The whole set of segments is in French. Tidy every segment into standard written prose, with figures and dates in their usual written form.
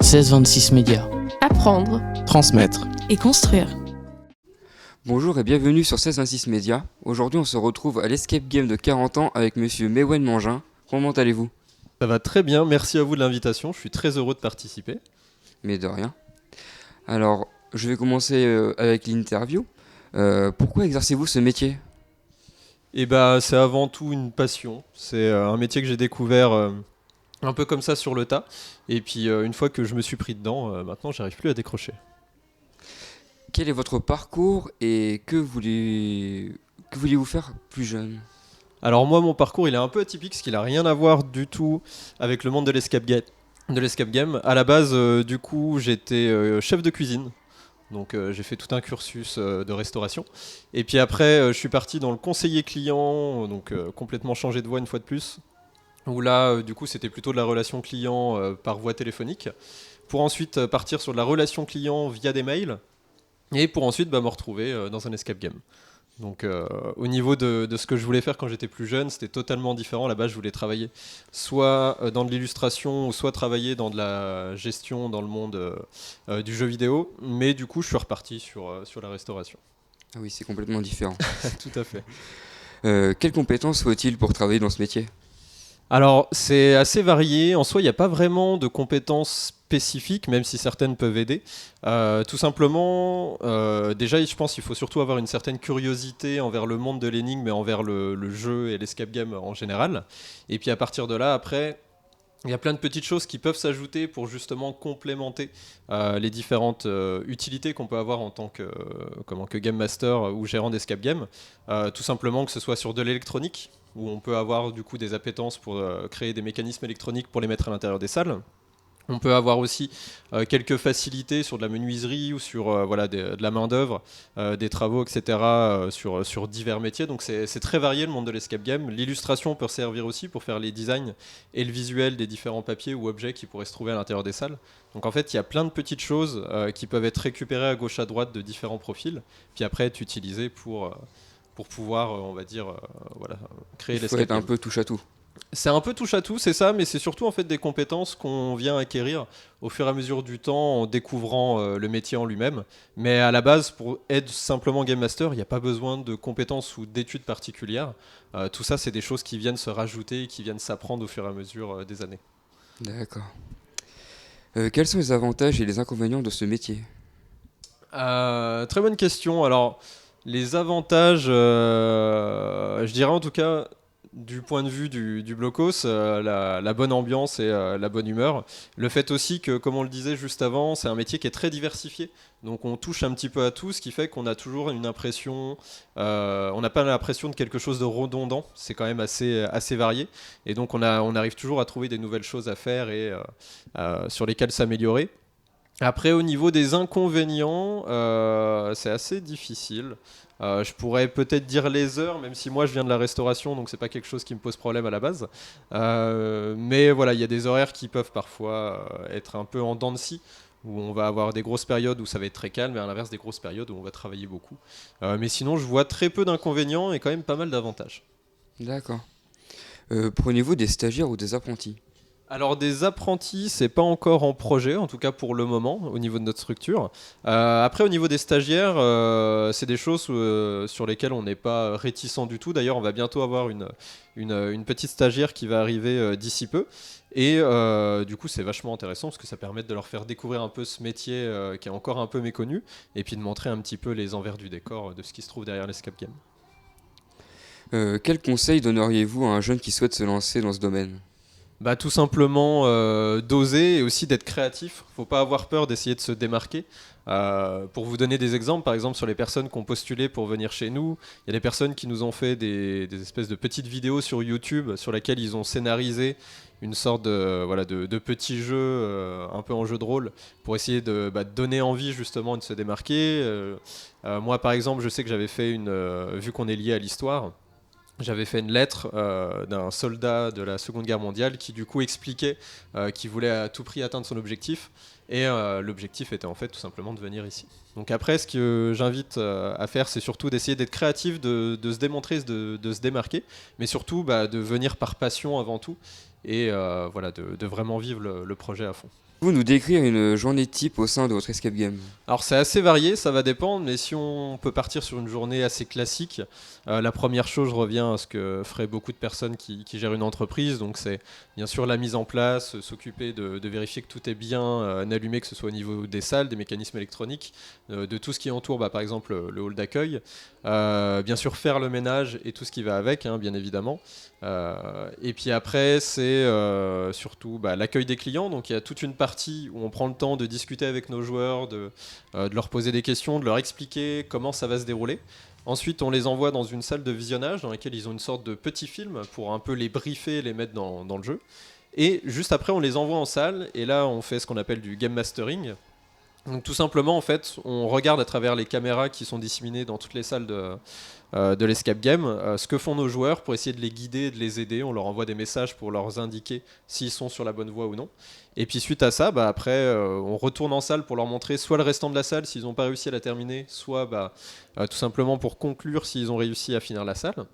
1626 Médias. Apprendre, Transmettre. et construire. Bonjour et bienvenue sur 1626 Médias. Aujourd'hui on se retrouve à l'Escape Game de 40 ans avec monsieur Mewen Mangin. Comment allez-vous ? Ça va très bien, merci à vous de l'invitation, je suis très heureux de participer. Mais de rien. Alors, je vais commencer avec l'interview. Pourquoi exercez-vous ce métier ? Et c'est avant tout une passion, c'est un métier que j'ai découvert un peu comme ça sur le tas. Et puis une fois que je me suis pris dedans, maintenant j'arrive plus à décrocher. Quel est votre parcours et que vouliez-vous faire plus jeune ? Alors moi mon parcours il est un peu atypique parce qu'il n'a rien à voir du tout avec le monde de l'escape game. À la base du coup j'étais chef de cuisine. Donc j'ai fait tout un cursus de restauration. Et puis après je suis parti dans le conseiller client, donc complètement changé de voie une fois de plus. Où là du coup c'était plutôt de la relation client par voie téléphonique. Pour ensuite partir sur de la relation client via des mails. Et pour ensuite me retrouver dans un escape game. Donc au niveau de ce que je voulais faire quand j'étais plus jeune, c'était totalement différent. Là-bas, je voulais travailler soit dans de l'illustration, ou soit travailler dans de la gestion dans le monde du jeu vidéo. Mais du coup, je suis reparti sur la restauration. Ah oui, c'est complètement différent. Tout à fait. Quelles compétences faut-il pour travailler dans ce métier ? Alors, c'est assez varié. En soi, il n'y a pas vraiment de compétences spécifiques, même si certaines peuvent aider. Tout simplement, déjà, je pense qu'il faut surtout avoir une certaine curiosité envers le monde de l'énigme et envers le jeu et l'escape game en général. Et puis à partir de là, après, il y a plein de petites choses qui peuvent s'ajouter pour justement complémenter les différentes utilités qu'on peut avoir en tant que game master ou gérant d'escape game. Tout simplement que ce soit sur de l'électronique, où on peut avoir du coup des appétences pour créer des mécanismes électroniques pour les mettre à l'intérieur des salles. On peut avoir aussi quelques facilités sur de la menuiserie ou sur de la main-d'œuvre, des travaux, etc. Sur divers métiers. Donc c'est très varié le monde de l'escape game. L'illustration peut servir aussi pour faire les designs et le visuel des différents papiers ou objets qui pourraient se trouver à l'intérieur des salles. Donc en fait, il y a plein de petites choses qui peuvent être récupérées à gauche à droite de différents profils, puis après être utilisées pour pouvoir, créer l'escape game. Il faut être un peu touche-à-tout. C'est un peu touche à tout, c'est ça, mais c'est surtout en fait des compétences qu'on vient acquérir au fur et à mesure du temps en découvrant le métier en lui-même. Mais à la base, pour être simplement game master, il n'y a pas besoin de compétences ou d'études particulières. Tout ça, c'est des choses qui viennent se rajouter, qui viennent s'apprendre au fur et à mesure des années. D'accord. Quels sont les avantages et les inconvénients de ce métier ? Très bonne question. Alors, les avantages, je dirais en tout cas, du point de vue du blocos, la bonne ambiance et la bonne humeur. Le fait aussi que, comme on le disait juste avant, c'est un métier qui est très diversifié. Donc on touche un petit peu à tout, ce qui fait qu'on a toujours une impression, on n'a pas l'impression de quelque chose de redondant. C'est quand même assez varié. Et donc on arrive toujours à trouver des nouvelles choses à faire et sur lesquelles s'améliorer. Après, au niveau des inconvénients, c'est assez difficile. Je pourrais peut-être dire les heures, même si moi je viens de la restauration, donc c'est pas quelque chose qui me pose problème à la base. Mais voilà, il y a des horaires qui peuvent parfois être un peu en dents de scie, où on va avoir des grosses périodes où ça va être très calme, et à l'inverse des grosses périodes où on va travailler beaucoup. Mais sinon, je vois très peu d'inconvénients et quand même pas mal d'avantages. D'accord. Prenez-vous des stagiaires ou des apprentis ? Alors des apprentis, c'est pas encore en projet, en tout cas pour le moment, au niveau de notre structure. Après, au niveau des stagiaires, c'est des choses sur lesquelles on n'est pas réticent du tout. D'ailleurs, on va bientôt avoir une petite stagiaire qui va arriver d'ici peu. Et du coup, c'est vachement intéressant parce que ça permet de leur faire découvrir un peu ce métier qui est encore un peu méconnu, et puis de montrer un petit peu les envers du décor de ce qui se trouve derrière l'escape game. Quel conseil donneriez-vous à un jeune qui souhaite se lancer dans ce domaine ? Tout simplement d'oser et aussi d'être créatif. Faut pas avoir peur d'essayer de se démarquer. Pour vous donner des exemples, par exemple sur les personnes qui ont postulé pour venir chez nous, il y a des personnes qui nous ont fait des espèces de petites vidéos sur YouTube sur lesquelles ils ont scénarisé une sorte de petits jeux un peu en jeu de rôle pour essayer de donner envie justement de se démarquer. Moi par exemple, je sais que j'avais fait vu qu'on est lié à l'histoire, j'avais fait une lettre d'un soldat de la Seconde Guerre mondiale qui du coup expliquait qu'il voulait à tout prix atteindre son objectif, et l'objectif était en fait tout simplement de venir ici. Donc après, ce que j'invite à faire, c'est surtout d'essayer d'être créatif, de se démontrer, de se démarquer, mais surtout de venir par passion avant tout, et de vraiment vivre le projet à fond. Vous nous décrire une journée type au sein de votre escape game. Alors c'est assez varié, ça va dépendre, mais si on peut partir sur une journée assez classique, la première chose, je reviens à ce que feraient beaucoup de personnes qui gèrent une entreprise, donc c'est bien sûr la mise en place, s'occuper de vérifier que tout est bien allumé, que ce soit au niveau des salles, des mécanismes électroniques, de tout ce qui entoure par exemple le hall d'accueil, bien sûr faire le ménage et tout ce qui va avec, hein, bien évidemment. Et puis après c'est surtout l'accueil des clients, donc il y a toute une partie où on prend le temps de discuter avec nos joueurs, de leur poser des questions, de leur expliquer comment ça va se dérouler. Ensuite, on les envoie dans une salle de visionnage dans laquelle ils ont une sorte de petit film pour un peu les briefer et les mettre dans le jeu. Et juste après, on les envoie en salle et là, on fait ce qu'on appelle du game mastering. Donc tout simplement, en fait, on regarde à travers les caméras qui sont disséminées dans toutes les salles de l'escape game ce que font nos joueurs pour essayer de les guider et de les aider. On leur envoie des messages pour leur indiquer s'ils sont sur la bonne voie ou non. Et puis suite à ça, après, on retourne en salle pour leur montrer soit le restant de la salle s'ils n'ont pas réussi à la terminer, soit tout simplement pour conclure s'ils ont réussi à finir la salle.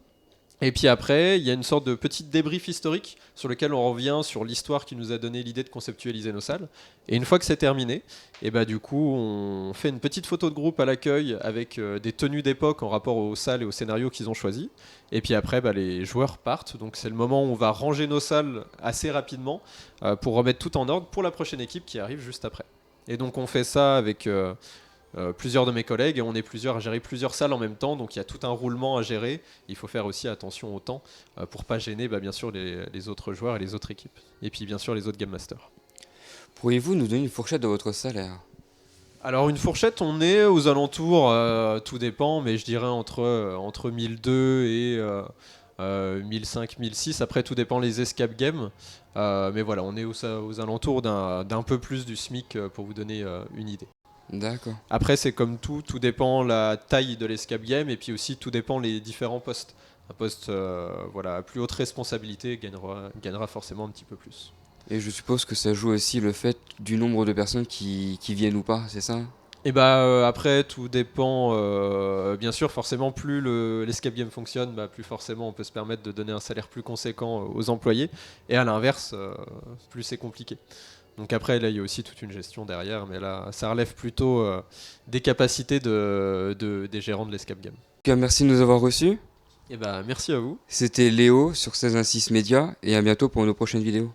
Et puis après, il y a une sorte de petit débrief historique sur lequel on revient sur l'histoire qui nous a donné l'idée de conceptualiser nos salles. Et une fois que c'est terminé, et du coup, on fait une petite photo de groupe à l'accueil avec des tenues d'époque en rapport aux salles et aux scénarios qu'ils ont choisis. Et puis après, les joueurs partent. Donc c'est le moment où on va ranger nos salles assez rapidement pour remettre tout en ordre pour la prochaine équipe qui arrive juste après. Et donc on fait ça avec plusieurs de mes collègues et on est plusieurs à gérer plusieurs salles en même temps, donc il y a tout un roulement à gérer. Il faut faire aussi attention au temps pour pas gêner bien sûr les autres joueurs et les autres équipes, et puis bien sûr les autres game masters. Pourriez-vous nous donner une fourchette de votre salaire? Alors une fourchette, on est aux alentours, tout dépend, mais je dirais entre 1002 et 1005, 1006, après tout dépend les escape games, mais voilà, on est aux alentours d'un peu plus du SMIC pour vous donner une idée. D'accord. Après, c'est comme tout dépend la taille de l'escape game et puis aussi tout dépend les différents postes. Un poste à plus haute responsabilité gagnera forcément un petit peu plus. Et je suppose que ça joue aussi le fait du nombre de personnes qui viennent ou pas, c'est ça? Et après, tout dépend. Bien sûr, forcément, plus l'escape game fonctionne, plus forcément on peut se permettre de donner un salaire plus conséquent aux employés. Et à l'inverse, plus c'est compliqué. Donc après, là, il y a aussi toute une gestion derrière, mais là, ça relève plutôt des capacités des gérants de l'escape game. En tout cas, merci de nous avoir reçus. Et merci à vous. C'était Léo sur 1616 Média et à bientôt pour nos prochaines vidéos.